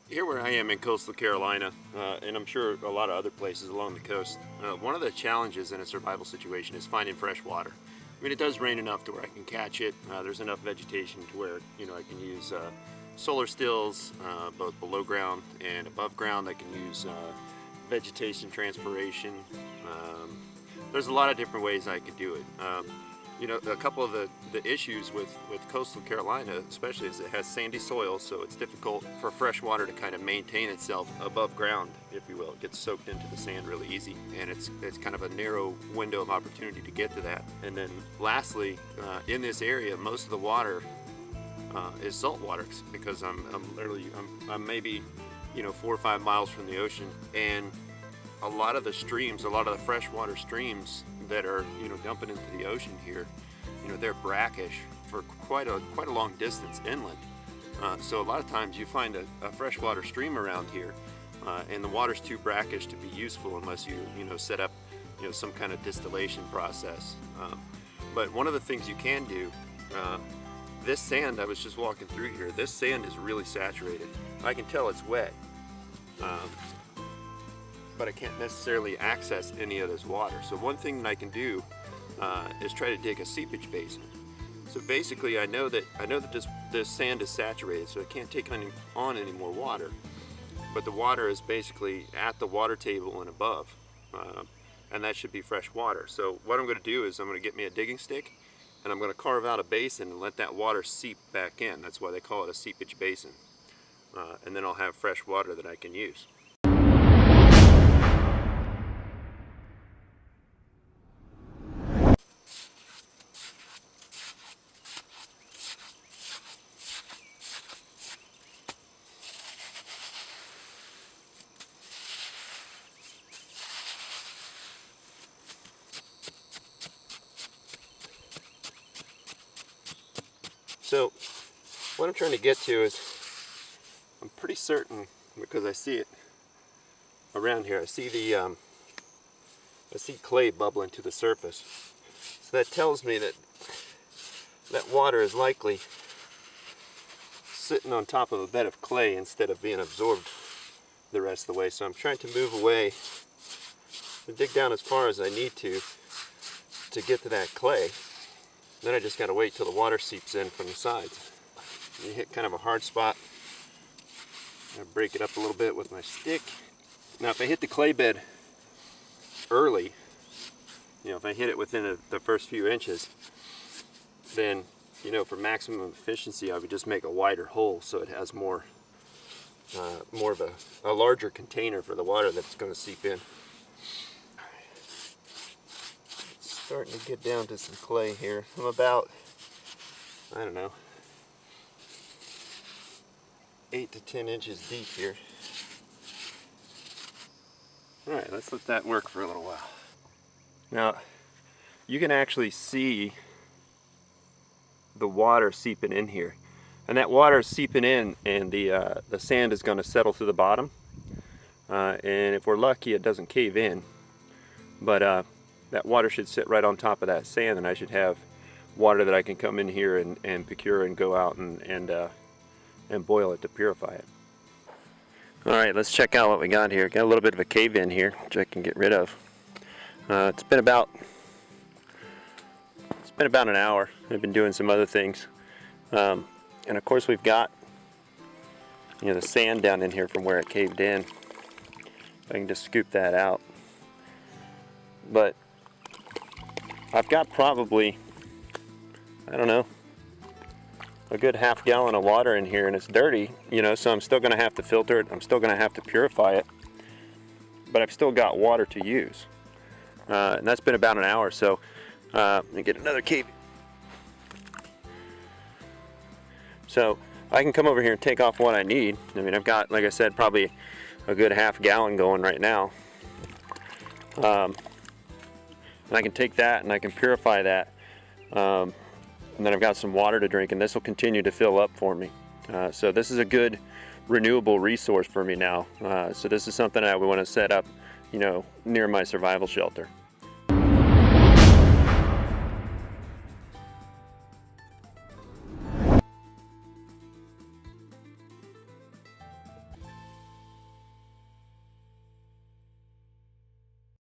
Here where I am in coastal Carolina, and I'm sure a lot of other places along the coast, one of the challenges in a survival situation is finding fresh water. I mean, it does rain enough to where I can catch it. There's enough vegetation to where, I can use solar stills, both below ground and above ground. I can use vegetation, transpiration. There's a lot of different ways I could do it. A couple of the issues with coastal Carolina especially is it has sandy soil, so it's difficult for fresh water to kind of maintain itself above ground, if you will. It gets soaked into the sand really easy, and it's kind of a narrow window of opportunity to get to that. And then lastly, in this area, most of the water is salt water, because I'm maybe 4 or 5 miles from the ocean, and a lot of the streams, a lot of the freshwater streams that are dumping into the ocean here, they're brackish for quite a long distance inland. So a lot of times you find a freshwater stream around here, and the water's too brackish to be useful unless you set up some kind of distillation process. But one of the things you can do, this sand, I was just walking through here, this sand is really saturated. I can tell it's wet, but I can't necessarily access any of this water. So one thing that I can do is try to dig a seepage basin. So basically I know that this sand is saturated, so it can't take on any more water. But the water is basically at the water table and above, and that should be fresh water. So what I'm going to do is I'm going to get me a digging stick, and I'm going to carve out a basin and let that water seep back in. That's why they call it a seepage basin. And then I'll have fresh water that I can use. So what I'm trying to get to is, I'm pretty certain, because I see it around here, I see clay bubbling to the surface. So that tells me that water is likely sitting on top of a bed of clay instead of being absorbed the rest of the way. So I'm trying to move away and dig down as far as I need to get to that clay. Then I just got to wait till the water seeps in from the sides. You hit kind of a hard spot. I'm going to break it up a little bit with my stick. Now if I hit the clay bed early, if I hit it within the first few inches, then for maximum efficiency I would just make a wider hole so it has more of a larger container for the water that's going to seep in. Starting to get down to some clay here. I'm about, I don't know, 8 to 10 inches deep here. Alright, let's let that work for a little while. Now, you can actually see the water seeping in here. And that water is seeping in, and the sand is going to settle to the bottom. And if we're lucky, it doesn't cave in. But that water should sit right on top of that sand, and I should have water that I can come in here and procure and go out and boil it to purify it. Alright, let's check out what we got here. Got a little bit of a cave in here, which I can get rid of. It's been about an hour. I've been doing some other things. And of course we've got the sand down in here from where it caved in. I can just scoop that out. But I've got probably, I don't know, a good half gallon of water in here, and it's dirty, so I'm still going to have to filter it. I'm still going to have to purify it, but I've still got water to use. And that's been about an hour, so let me get another cave. So I can come over here and take off what I need. I mean, I've got, like I said, probably a good half gallon going right now. And I can take that and I can purify that, and then I've got some water to drink, and this will continue to fill up for me. So this is a good renewable resource for me now. So this is something I would want to set up, near my survival shelter.